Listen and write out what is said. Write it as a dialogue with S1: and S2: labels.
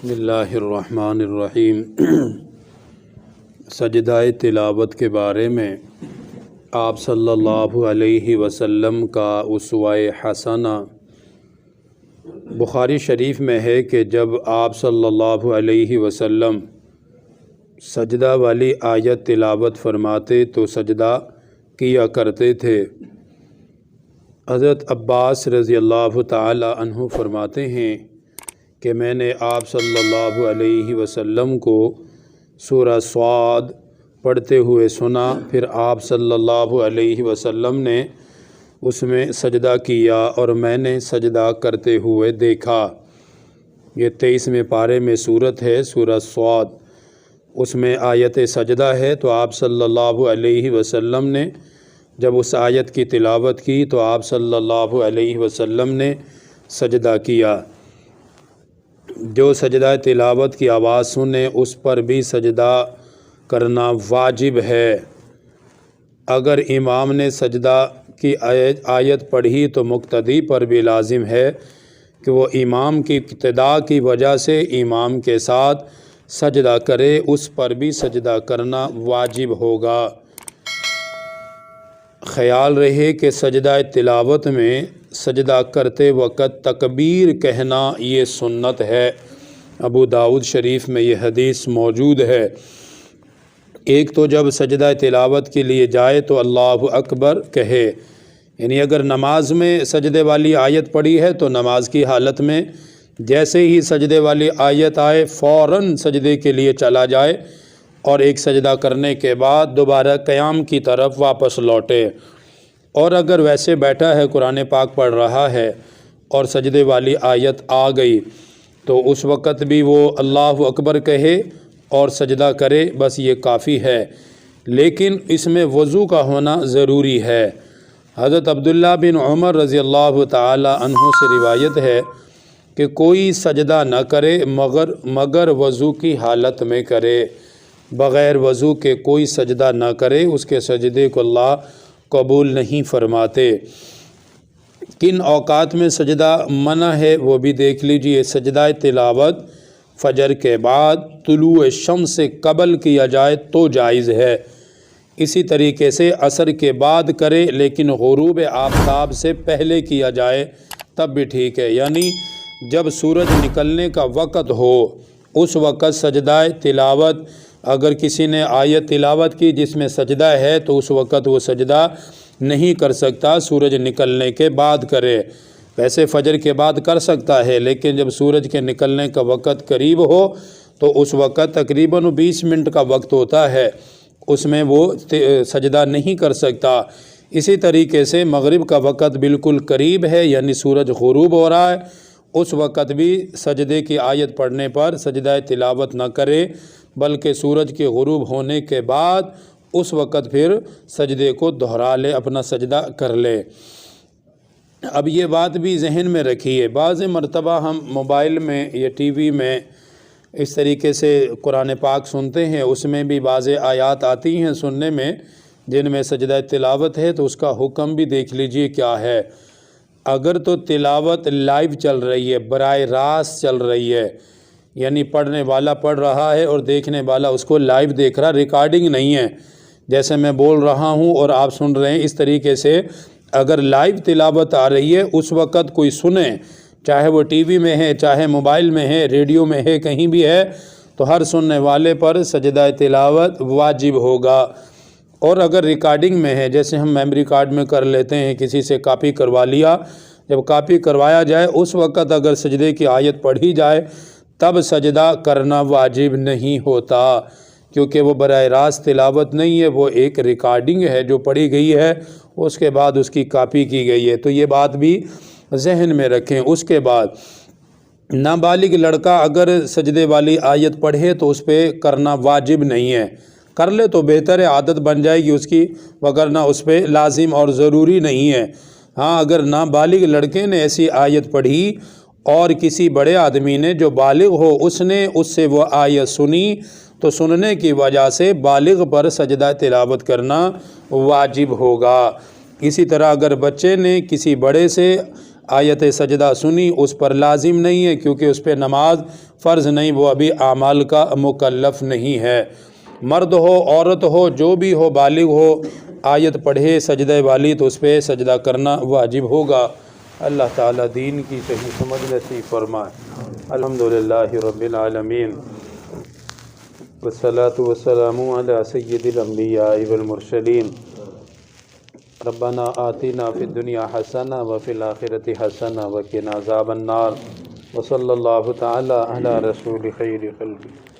S1: بسم اللہ الرحمن الرحیم۔ سجدہ تلاوت کے بارے میں آپ صلی اللہ علیہ وسلم کا اسوہ حسنہ بخاری شریف میں ہے کہ جب آپ صلی اللہ علیہ وسلم سجدہ والی آیت تلاوت فرماتے تو سجدہ کیا کرتے تھے۔ حضرت عباس رضی اللہ تعالی عنہ فرماتے ہیں کہ میں نے آپ صلی اللہ علیہ وسلم کو سورہ صاد پڑھتے ہوئے سنا، پھر آپ صلی اللہ علیہ وسلم نے اس میں سجدہ کیا اور میں نے سجدہ کرتے ہوئے دیکھا۔ یہ 23ویں پارے میں صورت ہے سورہ صاد، اس میں آیت سجدہ ہے۔ تو آپ صلی اللہ علیہ وسلم نے جب اس آیت کی تلاوت کی تو آپ صلی اللہ علیہ وسلم نے سجدہ کیا۔ جو سجدہ تلاوت کی آواز سنے اس پر بھی سجدہ کرنا واجب ہے۔ اگر امام نے سجدہ کی آیت پڑھی تو مقتدی پر بھی لازم ہے کہ وہ امام کی اقتداء کی وجہ سے امام کے ساتھ سجدہ کرے، اس پر بھی سجدہ کرنا واجب ہوگا۔ خیال رہے کہ سجدہ تلاوت میں سجدہ کرتے وقت تکبیر کہنا یہ سنت ہے۔ ابو داؤد شریف میں یہ حدیث موجود ہے۔ ایک تو جب سجدہ تلاوت کے لیے جائے تو اللہ اکبر کہے، یعنی اگر نماز میں سجدے والی آیت پڑھی ہے تو نماز کی حالت میں جیسے ہی سجدے والی آیت آئے فوراً سجدے کے لیے چلا جائے اور ایک سجدہ کرنے کے بعد دوبارہ قیام کی طرف واپس لوٹے۔ اور اگر ویسے بیٹھا ہے قرآن پاک پڑھ رہا ہے اور سجدے والی آیت آ گئی تو اس وقت بھی وہ اللہ اکبر کہے اور سجدہ کرے، بس یہ کافی ہے۔ لیکن اس میں وضو کا ہونا ضروری ہے۔ حضرت عبداللہ بن عمر رضی اللہ تعالی عنہ سے روایت ہے کہ کوئی سجدہ نہ کرے مگر وضو کی حالت میں کرے، بغیر وضو کے کوئی سجدہ نہ کرے، اس کے سجدے کو اللہ قبول نہیں فرماتے۔ کن اوقات میں سجدہ منع ہے وہ بھی دیکھ لیجئے۔ سجدہ تلاوت فجر کے بعد طلوع شمس سے قبل کیا جائے تو جائز ہے۔ اسی طریقے سے عصر کے بعد کرے، لیکن غروب آفتاب سے پہلے کیا جائے تب بھی ٹھیک ہے، یعنی جب سورج نکلنے کا وقت ہو اس وقت سجدہ تلاوت، اگر کسی نے آیت تلاوت کی جس میں سجدہ ہے تو اس وقت وہ سجدہ نہیں کر سکتا، سورج نکلنے کے بعد کرے۔ ویسے فجر کے بعد کر سکتا ہے، لیکن جب سورج کے نکلنے کا وقت قریب ہو تو اس وقت تقریباً 20 منٹ کا وقت ہوتا ہے، اس میں وہ سجدہ نہیں کر سکتا۔ اسی طریقے سے مغرب کا وقت بالکل قریب ہے، یعنی سورج غروب ہو رہا ہے، اس وقت بھی سجدے کی آیت پڑھنے پر سجدہ تلاوت نہ کرے، بلکہ سورج کے غروب ہونے کے بعد اس وقت پھر سجدے کو دہرا لے، اپنا سجدہ کر لے۔ اب یہ بات بھی ذہن میں رکھیے، بعض مرتبہ ہم موبائل میں یا ٹی وی میں اس طریقے سے قرآن پاک سنتے ہیں، اس میں بھی بعض آیات آتی ہیں سننے میں جن میں سجدہ تلاوت ہے، تو اس کا حکم بھی دیکھ لیجئے کیا ہے۔ اگر تو تلاوت لائیو چل رہی ہے، براہ راست چل رہی ہے، یعنی پڑھنے والا پڑھ رہا ہے اور دیکھنے والا اس کو لائیو دیکھ رہا، ریکارڈنگ نہیں ہے، جیسے میں بول رہا ہوں اور آپ سن رہے ہیں، اس طریقے سے اگر لائیو تلاوت آ رہی ہے اس وقت کوئی سنے، چاہے وہ ٹی وی میں ہے، چاہے موبائل میں ہے، ریڈیو میں ہے، کہیں بھی ہے، تو ہر سننے والے پر سجدہ تلاوت واجب ہوگا۔ اور اگر ریکارڈنگ میں ہے، جیسے ہم میموری کارڈ میں کر لیتے ہیں، کسی سے کاپی کروا لیا، جب کاپی کروایا جائے اس وقت اگر سجدے کی آیت پڑھی جائے تب سجدہ کرنا واجب نہیں ہوتا، کیونکہ وہ براہ راست تلاوت نہیں ہے، وہ ایک ریکارڈنگ ہے جو پڑھی گئی ہے، اس کے بعد اس کی کاپی کی گئی ہے، تو یہ بات بھی ذہن میں رکھیں۔ اس کے بعد نابالغ لڑکا اگر سجدے والی آیت پڑھے تو اس پہ کرنا واجب نہیں ہے، کر لے تو بہتر ہے، عادت بن جائے گی اس کی، وگرنہ اس پہ لازم اور ضروری نہیں ہے۔ ہاں اگر نابالغ لڑکے نے ایسی آیت پڑھی اور کسی بڑے آدمی نے جو بالغ ہو اس نے اس سے وہ آیت سنی تو سننے کی وجہ سے بالغ پر سجدہ تلاوت کرنا واجب ہوگا۔ اسی طرح اگر بچے نے کسی بڑے سے آیت سجدہ سنی اس پر لازم نہیں ہے، کیونکہ اس پہ نماز فرض نہیں، وہ ابھی اعمال کا مکلف نہیں ہے۔ مرد ہو عورت ہو جو بھی ہو بالغ ہو، آیت پڑھے سجدہ والی تو اس پہ سجدہ کرنا واجب ہوگا۔ اللہ تعالیٰ دین کی صحیح سمجھ نصیب فرمائے۔ الحمدللہ رب العالمین، والصلاة والسلام علی سید الانبیاء والمرسلین۔ ربنا آتنا فی الدنیا حسنہ وفی الآخرۃ حسنہ وقنا عذاب النار، وصلی اللہ تعالی علی رسول خیر خلق۔